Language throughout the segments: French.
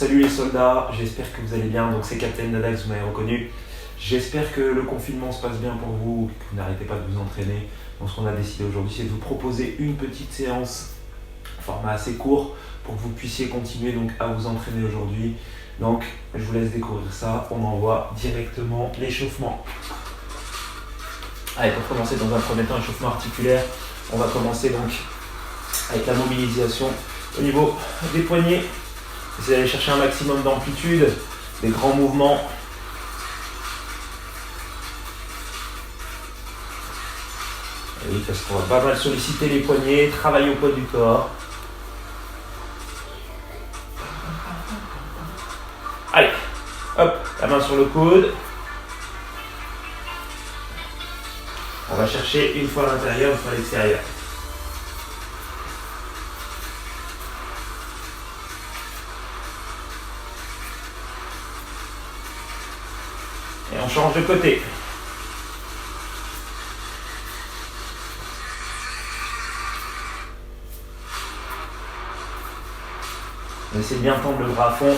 salut les soldats, j'espère que vous allez bien. Donc c'est Captain Dadax, vous m'avez reconnu. J'espère que le confinement se passe bien pour vous, que vous n'arrêtez pas de vous entraîner. Donc ce qu'on a décidé aujourd'hui, c'est de vous proposer une petite séance, format assez court, pour que vous puissiez continuer donc à vous entraîner aujourd'hui. Donc je vous laisse découvrir ça, on envoie directement l'échauffement. Allez, pour commencer dans un premier temps, échauffement articulaire, on va commencer donc avec la mobilisation au niveau des poignets. Essayez d'aller chercher un maximum d'amplitude, des grands mouvements. Et oui, parce qu'on va pas mal solliciter les poignets, travailler au poids du corps. Allez, hop, la main sur le coude. On va chercher une fois à l'intérieur, une fois à l'extérieur. Et on change de côté. On essaie de bien tendre le bras à fond.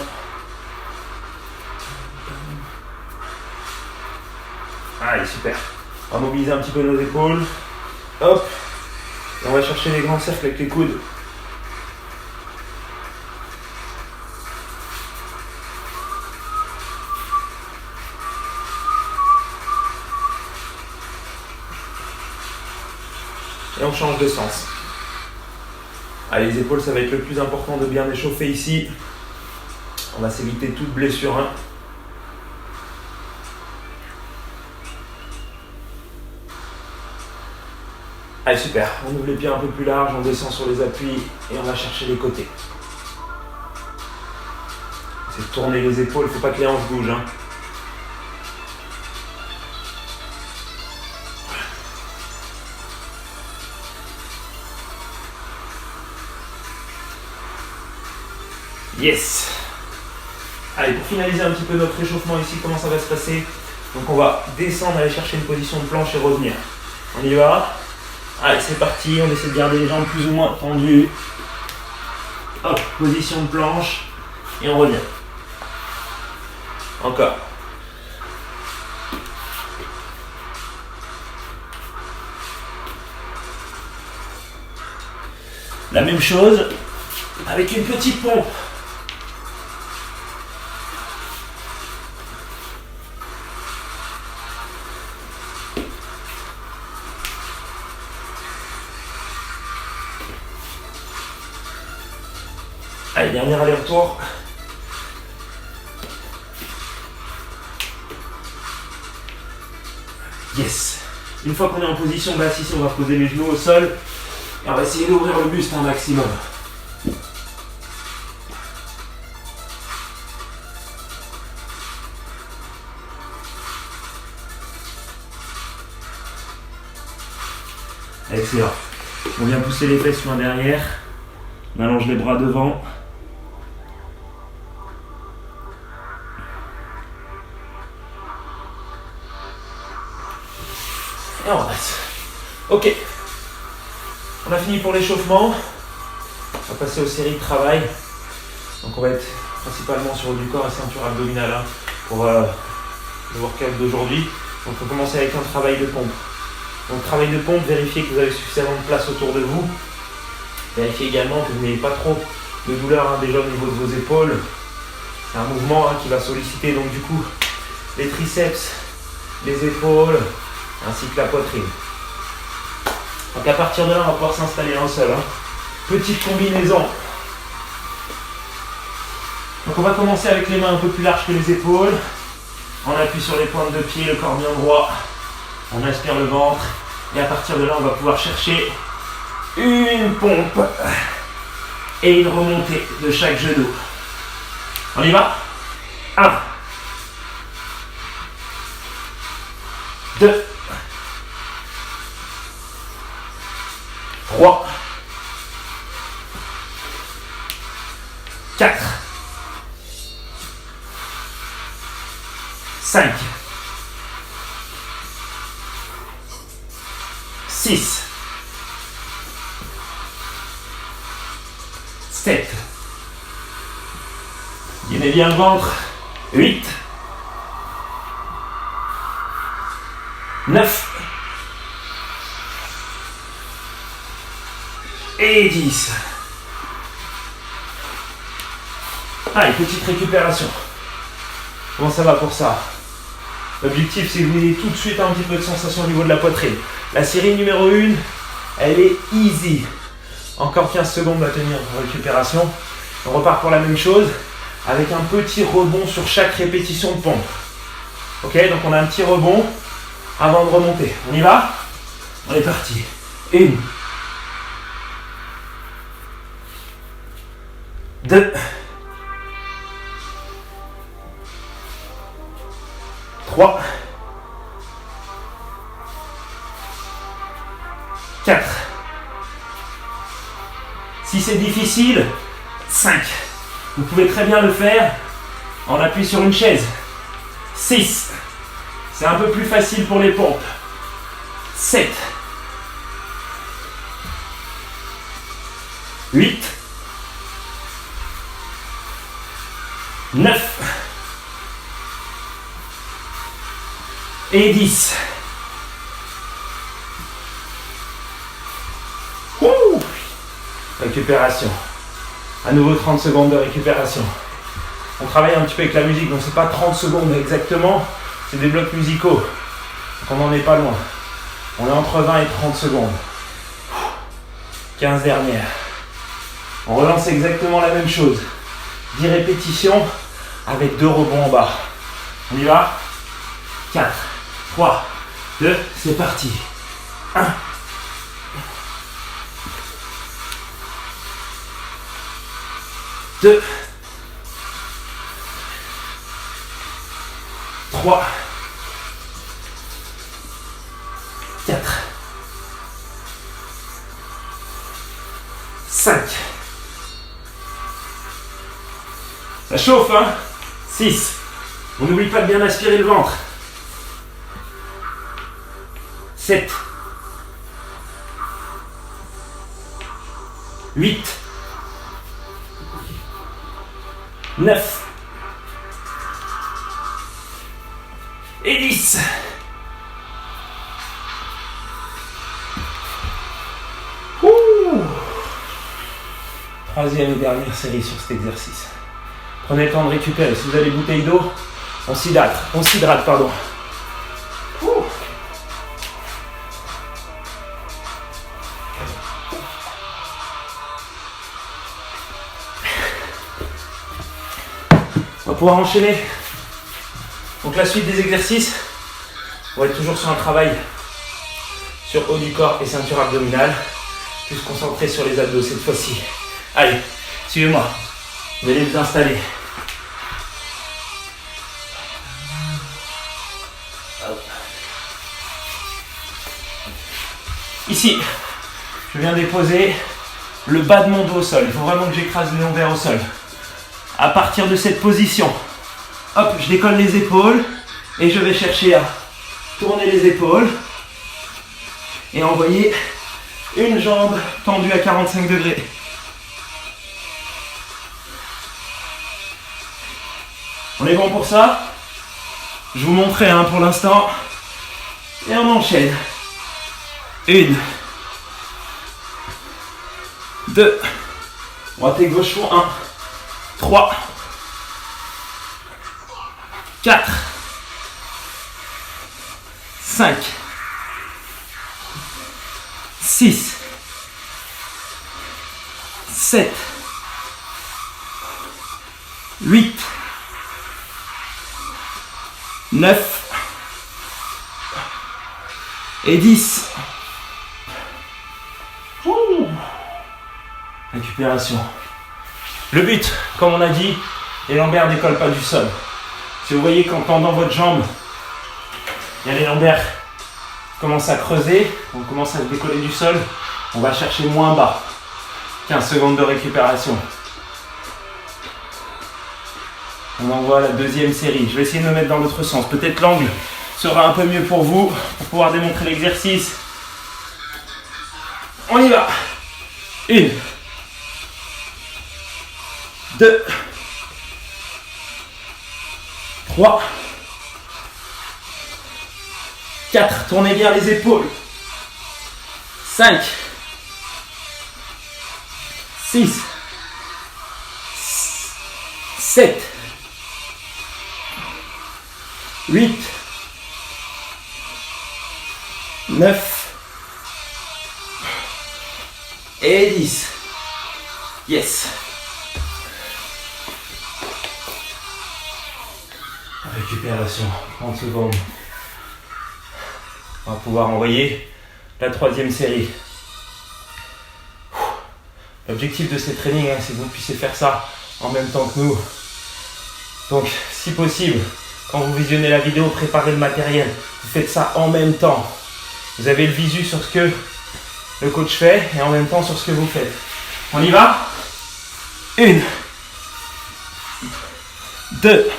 Allez, super. On va mobiliser un petit peu nos épaules. Hop. Et on va chercher les grands cercles avec les coudes. Et on change de sens. Allez, les épaules, ça va être le plus important de bien échauffer ici. On va s'éviter toute blessure. Allez, super. On ouvre les pieds un peu plus larges, on descend sur les appuis et on va chercher les côtés. C'est de tourner les épaules, il ne faut pas que les hanches bougent. Yes! Allez, pour finaliser un petit peu notre échauffement ici, comment ça va se passer? Donc on va descendre, aller chercher une position de planche et revenir. On y va? Allez, c'est parti, on essaie de garder les jambes plus ou moins tendues. Hop, position de planche et on revient. Encore. La même chose avec une petite pompe. Allez, dernier aller-retour. Yes. Une fois qu'on est en position basse ici, on va poser les genoux au sol. Et on va essayer d'ouvrir le buste un maximum. Excellent. On vient pousser les fesses loin derrière. On allonge les bras devant. Et on reste. Ok. On a fini pour l'échauffement. On va passer aux séries de travail. Donc on va être principalement sur haut du corps et ceinture abdominale pour le workout d'aujourd'hui. Donc on va commencer avec un travail de pompe. Donc travail de pompe, vérifiez que vous avez suffisamment de place autour de vous. Vérifiez également que vous n'ayez pas trop de douleur déjà au niveau de vos épaules. C'est un mouvement qui va solliciter donc du coup les triceps, les épaules, ainsi que la poitrine. Donc à partir de là, on va pouvoir s'installer en sol. Petite combinaison. Donc on va commencer avec les mains un peu plus larges que les épaules. On appuie sur les pointes de pied, le corps bien droit. On inspire le ventre. Et à partir de là, on va pouvoir chercher une pompe et une remontée de chaque genou. On y va? 1, 2, 3, 4, 5, 6, 7, 8, Tenez bien le ventre. 8. 9. Et 10. Allez, petite récupération. Comment ça va pour ça? L'objectif, c'est que vous ayez tout de suite un petit peu de sensation au niveau de la poitrine. La série numéro 1, elle est easy. Encore 15 secondes à tenir pour récupération. On repart pour la même chose, avec un petit rebond sur chaque répétition de pompe. Ok, donc on a un petit rebond avant de remonter. On y va? On est parti. 1. 2. 3. 4. Si c'est difficile, 5. Vous pouvez très bien le faire en appui sur une chaise. 6. C'est un peu plus facile pour les pompes. 7. 8. 9. Et 10. Ouh. Récupération. À nouveau 30 secondes de récupération. On travaille un petit peu avec la musique, donc c'est pas 30 secondes exactement, c'est des blocs musicaux. Donc on n'en est pas loin. On est entre 20 et 30 secondes. 15 dernières. On relance exactement la même chose. 10 répétitions avec 2 rebonds en bas. On y va? 4, 3, 2, c'est parti. 1. 2. 3. 4. 5. Ça chauffe, hein? 6. On n'oublie pas de bien aspirer le ventre. 7. 8. 9. Et 10. Ouh. Troisième et dernière série sur cet exercice. Prenez le temps de récupérer. Si vous avez bouteille d'eau, on s'hydrate, pardon. Ouh. On va pouvoir enchaîner. Donc la suite des exercices, on va être toujours sur un travail sur haut du corps et ceinture abdominale. Plus concentré sur les abdos cette fois-ci. Allez, suivez-moi. Vous allez vous installer. Ici, je viens déposer le bas de mon dos au sol. Il faut vraiment que j'écrase le lombaire au sol. À partir de cette position, hop, je décolle les épaules et je vais chercher à tourner les épaules et envoyer une jambe tendue à 45 degrés. On est bon pour ça? Je vous montrerai pour l'instant. Et on enchaîne. 1. 2. Droite et gauche font 1. 3. 4. 5. 6. 7. 8. 9. Et 10. Ouh. Récupération. Le but, comme on a dit, les lombaires ne décollent pas du sol. Si vous voyez qu'en tendant votre jambe, il y a les lombaires qui commencent à creuser, on commence à se décoller du sol, on va chercher moins bas. 15 secondes de récupération. On envoie la deuxième série. Je vais essayer de me mettre dans l'autre sens. Peut-être l'angle sera un peu mieux pour vous, pour pouvoir démontrer l'exercice. On y va. 1. 2. 3, 4, tournez bien les épaules. 5, 6, 7, 8, 9 et 10. Yes. Récupération, 30 secondes. On va pouvoir envoyer la troisième série. L'objectif de ces trainings, c'est que vous puissiez faire ça en même temps que nous. Donc, si possible, quand vous visionnez la vidéo, préparez le matériel. Vous faites ça en même temps. Vous avez le visu sur ce que le coach fait et en même temps sur ce que vous faites. On y va? 1, 2,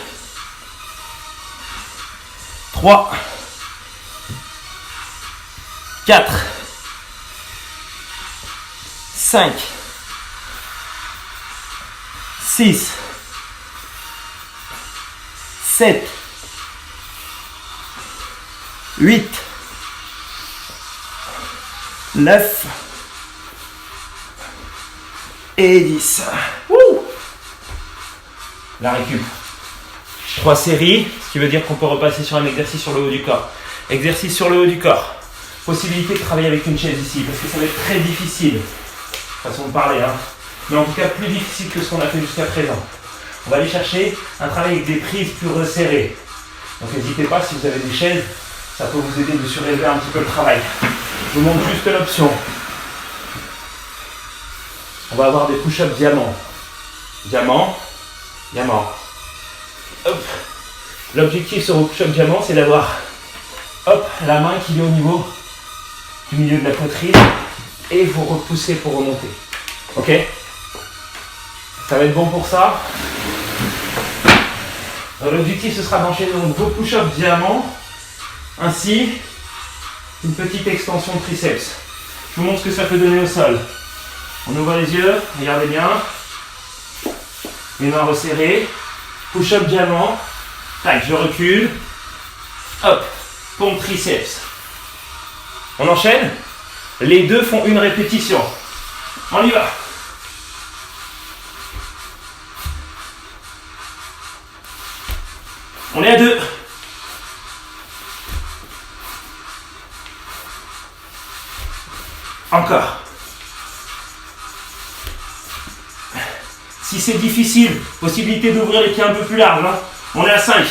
3, 4, 5, 6, 7, 8, 9 et 10. Wouh! La récup. 3 séries, ce qui veut dire qu'on peut repasser sur un exercice sur le haut du corps. Exercice sur le haut du corps. Possibilité de travailler avec une chaise ici, parce que ça va être très difficile. Façon de parler, hein. Mais en tout cas plus difficile que ce qu'on a fait jusqu'à présent. On va aller chercher un travail avec des prises plus resserrées. Donc n'hésitez pas, si vous avez des chaises, ça peut vous aider de surélever un petit peu le travail. Je vous montre juste l'option. On va avoir des push-ups diamant. Diamant, diamant. Hop. L'objectif sur vos push-ups diamant, c'est d'avoir la main qui est au niveau du milieu de la poitrine et vous repoussez pour remonter. Ok? Ça va être bon pour ça. L'objectif, ce sera d'enchaîner vos push-ups diamant ainsi une petite extension de triceps. Je vous montre ce que ça peut donner au sol. On ouvre les yeux, regardez bien. Les mains resserrées. Push-up diamant. Tac, je recule. Hop, pompe triceps. On enchaîne. Les deux font une répétition. On y va. On est à 2. Encore. Si c'est difficile, possibilité d'ouvrir les pieds un peu plus larges. Hein. On est à 5.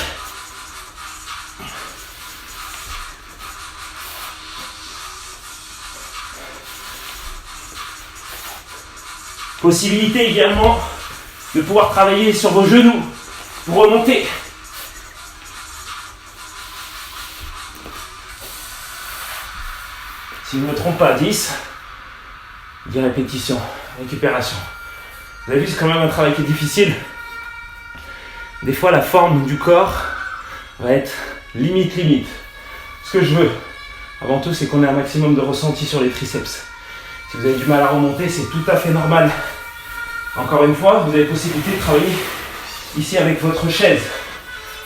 Possibilité également de pouvoir travailler sur vos genoux pour remonter. Si je ne me trompe pas, 10 répétitions, récupération. Vous avez vu, c'est quand même un travail qui est difficile. Des fois, la forme du corps va être limite. Ce que je veux, avant tout, c'est qu'on ait un maximum de ressenti sur les triceps. Si vous avez du mal à remonter, c'est tout à fait normal. Encore une fois, vous avez possibilité de travailler ici avec votre chaise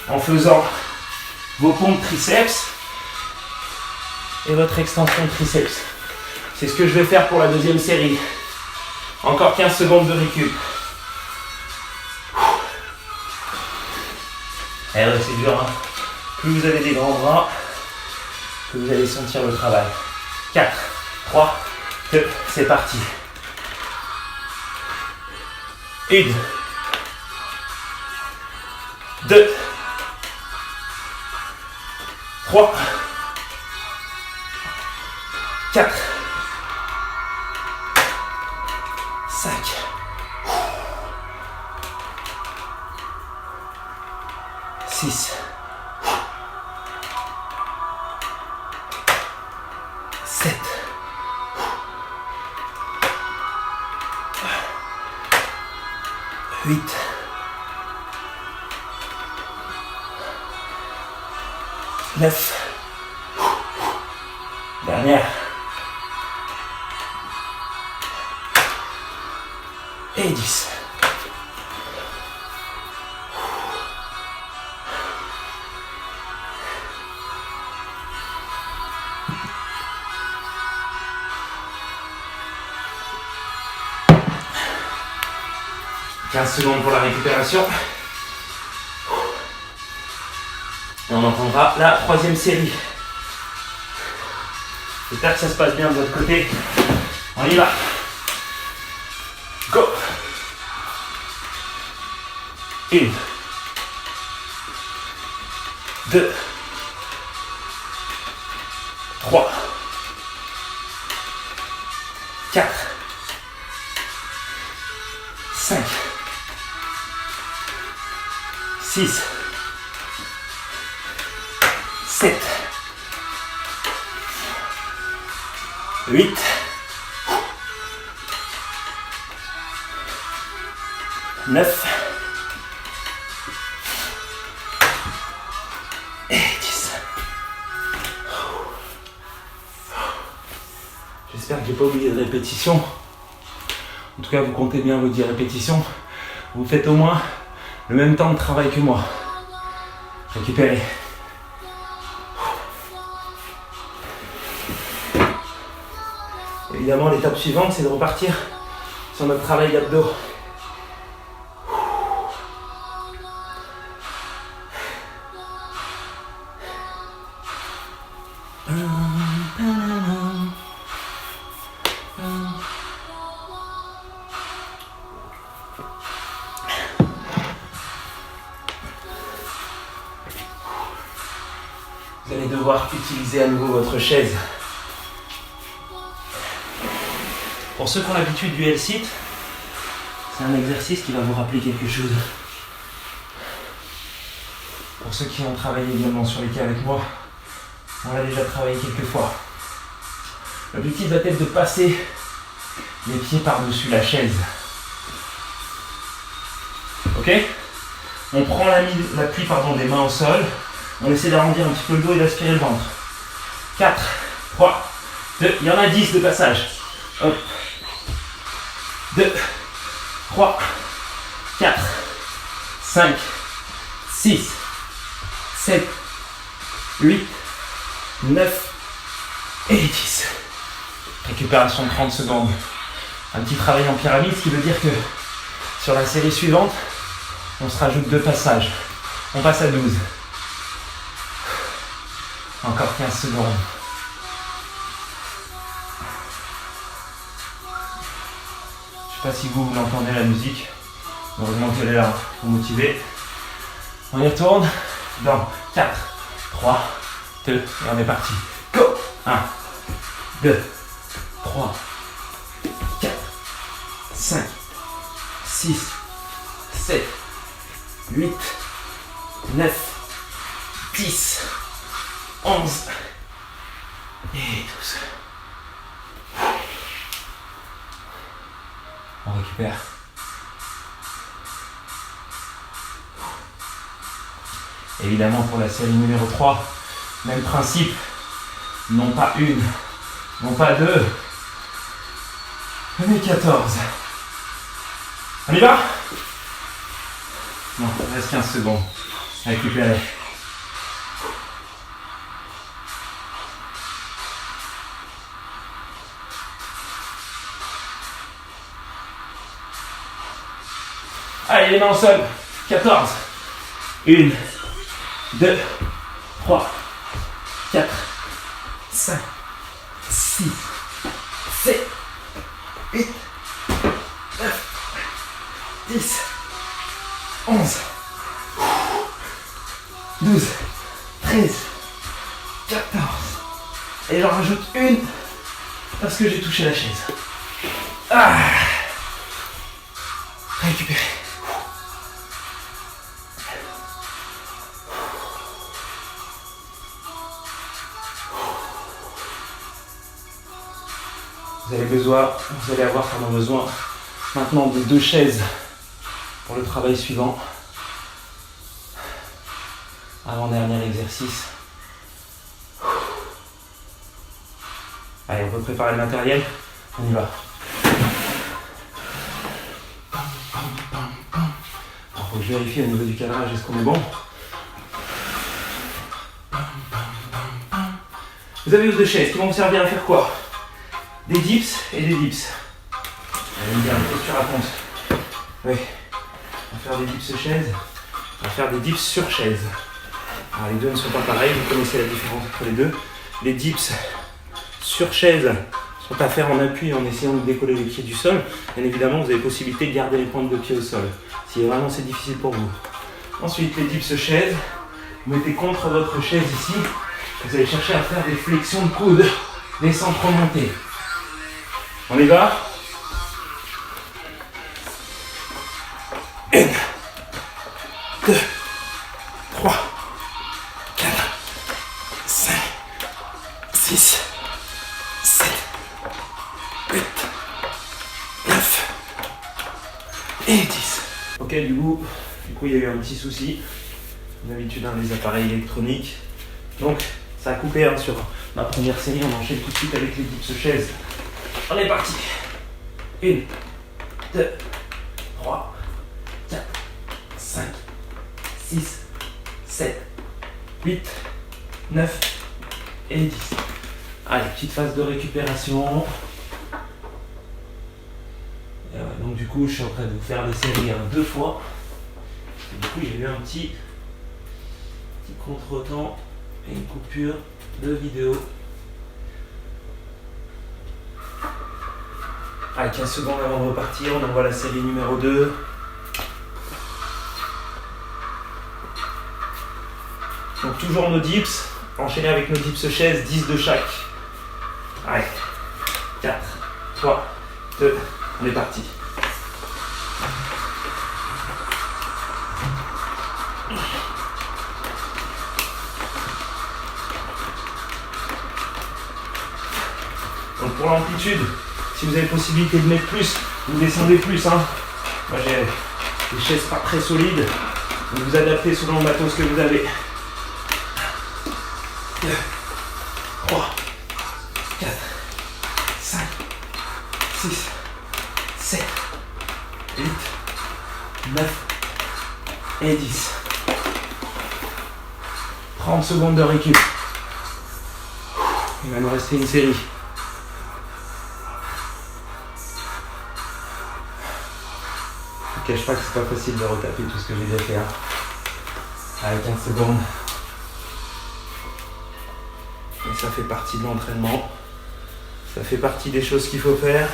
en faisant vos pompes triceps et votre extension de triceps. C'est ce que je vais faire pour la deuxième série. Encore 15 secondes de récup. Eh ouais, c'est dur, hein. Plus vous avez des grands bras, plus vous allez sentir le travail. 4, 3, 2, c'est parti. 1, 2, 3, 4, 5, 6, 7, 8, 9, dernière, et 10. 15 secondes pour la récupération. Et on entendra la troisième série. J'espère que ça se passe bien de votre côté. On y va. Go. 1, 2, 3, 4, 5, 6, 7, 8, 9 et 10. J'espère que j'ai pas oublié de répétition. En tout cas, vous comptez bien vos 10 répétitions. Vous faites au moins le même temps de travail que moi. Récupérez. Évidemment, l'étape suivante, c'est de repartir sur notre travail d'abdos. Vous allez devoir utiliser à nouveau votre chaise. Pour ceux qui ont l'habitude du L-sit, c'est un exercice qui va vous rappeler quelque chose. Pour ceux qui ont travaillé également sur les quais avec moi, on l'a déjà travaillé quelques fois. L'objectif va être de passer les pieds par-dessus la chaise. Ok ? On prend l'appui des mains au sol. On essaie d'arrondir un petit peu le dos et d'aspirer le ventre. 4, 3, 2, il y en a 10 de passage. Hop. 2, 3, 4, 5, 6, 7, 8, 9 et 10. Récupération de 30 secondes. Un petit travail en pyramide, ce qui veut dire que sur la série suivante, on se rajoute 2 passages. On passe à 12. Encore 15 secondes. Je sais pas si vous l'entendez la musique. Heureusement qu'elle est là pour motiver. On y retourne dans 4, 3, 2 et on est parti. Go! 1, 2, 3, 4, 5, 6, 7, 8, 9, 10, 11 et 12. On récupère. Évidemment pour la série numéro 3, même principe. Non pas une, non pas deux, mais 14. On y va? Non, il reste 15 secondes. Récupérer. Allez, les mains au sol. 14. 1, 2, 3, 4, 5, 6, 7, 8, 9, 10, 11, 12, 13, 14. Et j'en rajoute une parce que j'ai touché la chaise. Ah. Récupérer. Vous allez avoir besoin maintenant de 2 chaises pour le travail suivant. Avant-dernier exercice. Allez, on peut préparer le matériel. On y va. Alors, faut que je vérifie au niveau du cadrage, est-ce qu'on est bon? Vous avez vos deux chaises qui vont vous servir à faire quoi? Des dips et des dips. Allez, bien, qu'est-ce que tu racontes? Oui. On va faire des dips chaises. On va faire des dips sur chaise. Alors les deux ne sont pas pareils, vous connaissez la différence entre les deux. Les dips sur chaise sont à faire en appui en essayant de décoller les pieds du sol. Bien évidemment, vous avez possibilité de garder les pointes de pied au sol, si vraiment c'est difficile pour vous. Ensuite, les dips chaise, vous mettez contre votre chaise ici. Vous allez chercher à faire des flexions de coude, des centres remontés. On y va? 1, 2, 3, 4, 5, 6, 7, 8, 9 et 10. Ok, du coup, il y a eu un petit souci. D'habitude, les appareils électroniques. Donc, ça a coupé sur ma première série. On enchaîne tout de suite avec les dips chaises. On est parti. 1, 2, 3, 4, 5, 6, 7, 8, 9 et 10. Allez, petite phase de récupération. Et ouais, donc du coup, je suis en train de vous faire des séries 2 fois. Et du coup, il y a eu un petit contretemps et une coupure de vidéo. Allez, 15 secondes avant de repartir, on envoie la série numéro 2. Donc toujours nos dips, enchaînés avec nos dips chaises, 10 de chaque. Allez, 4, 3, 2, on est parti. Donc pour l'amplitude, si vous avez possibilité de mettre plus, vous descendez plus. Moi j'ai des chaises pas très solides, donc vous adaptez selon le matos que vous avez. 2, 3, 4, 5, 6, 7, 8, 9 et 10. 30 secondes de récup. Il va nous rester une série. Je ne cache pas que c'est pas facile de retaper tout ce que j'ai déjà fait. Avec 15 secondes. Et ça fait partie de l'entraînement. Ça fait partie des choses qu'il faut faire.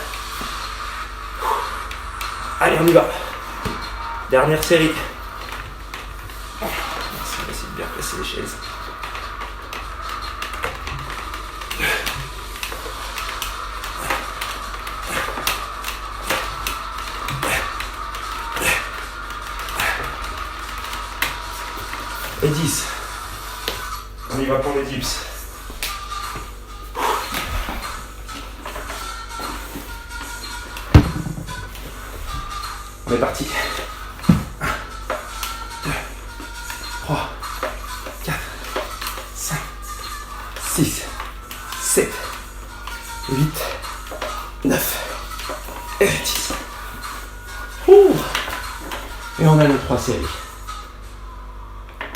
Allez, on y va. Dernière série. C'est facile de bien placer les chaises. Et 10. On y va pour les dips. On est parti. 1, 2, 3, 4, 5, 6, 7, 8, 9 et 10. Et on a les 3 séries.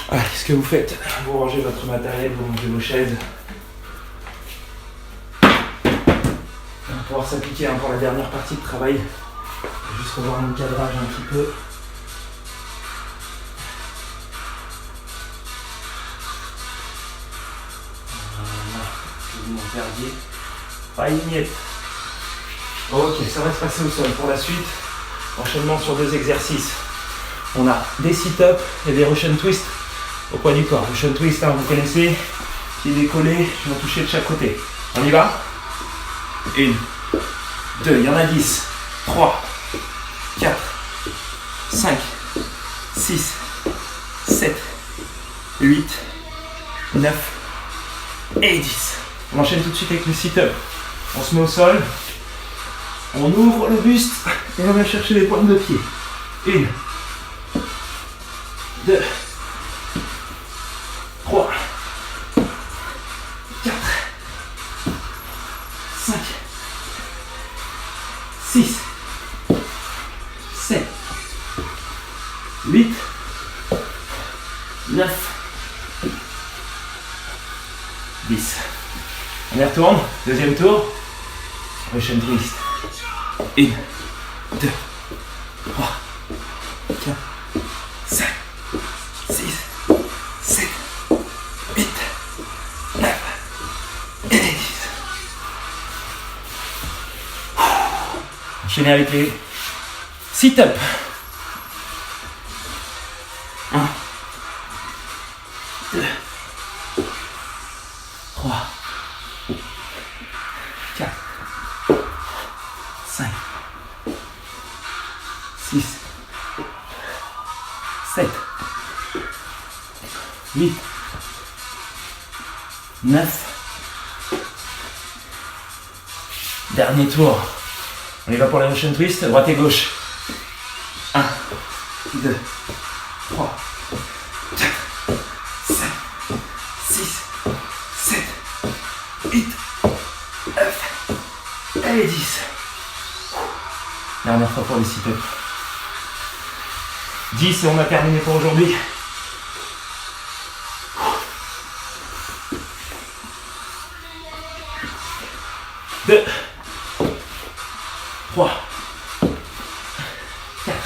Voilà, qu'est-ce que vous faites? Vous rangez votre matériel, vous rangez vos chaises. On va pouvoir s'appliquer pour la dernière partie de travail. Je vais juste revoir mon cadrage un petit peu. Voilà, que vous m'en perdiez. Pas une miette. Ok, ça va se passer au sol. Pour la suite, enchaînement sur 2 exercices. On a des sit-ups et des Russian twists au poids du corps. Russian twist, vous connaissez, pied décollé, je vais toucher de chaque côté. On y va? 1, 2, il y en a 10, 3, 4, 5, 6, 7, 8, 9 et 10. On enchaîne tout de suite avec le sit-up. On se met au sol, on ouvre le buste et on va chercher les pointes de pied. 1, 2, 3, 4, 5, 6, 7, 8, 9, 10. On y retourne, deuxième tour. Russian twist. 1, 2, 3, 4, 5, 6, 7, 8, 9 et 10. Enchaînez avec les sit-up. 1, 2, 3, 4, 5, 6, 7, 8, 9. Dernier tour. On y va pour les Russian twist, droite et gauche. 1, 2, 3, 4, 5, 6, 7, 8, 9 et 10. Dernière fois pour les sit-ups. 10 et on a terminé pour aujourd'hui. Deux, 3, 4,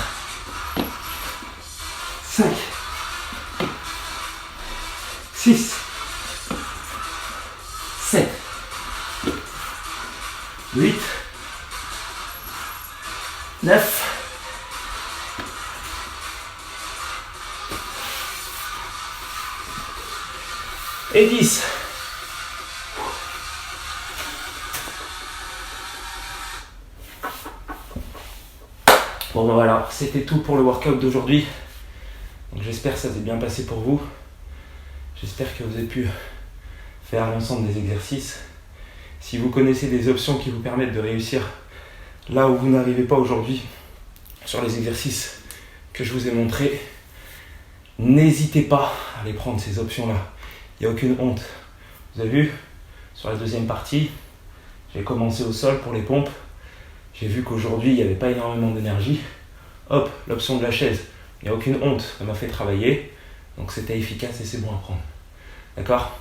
5, 6, 7, 8, 9, et 10. Bon ben voilà, c'était tout pour le workout d'aujourd'hui. Donc j'espère que ça s'est bien passé pour vous. J'espère que vous avez pu faire l'ensemble des exercices. Si vous connaissez des options qui vous permettent de réussir là où vous n'arrivez pas aujourd'hui sur les exercices que je vous ai montrés, n'hésitez pas à aller prendre ces options-là. Il n'y a aucune honte. Vous avez vu, sur la deuxième partie, j'ai commencé au sol pour les pompes. J'ai vu qu'aujourd'hui, il n'y avait pas énormément d'énergie. Hop, l'option de la chaise. Il n'y a aucune honte, ça m'a fait travailler. Donc c'était efficace et c'est bon à prendre. D'accord ?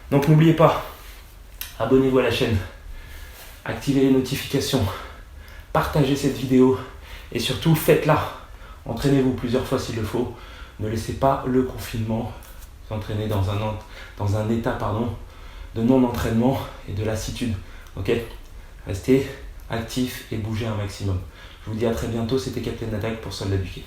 Donc n'oubliez pas, abonnez-vous à la chaîne, activez les notifications, partagez cette vidéo et surtout faites-la. Entraînez-vous plusieurs fois s'il le faut. Ne laissez pas le confinement vous entraîner dans un état de non-entraînement et de lassitude. Ok ? Restez actif et bougez un maximum. Je vous dis à très bientôt, c'était Captain Attack pour Soldat Buquet.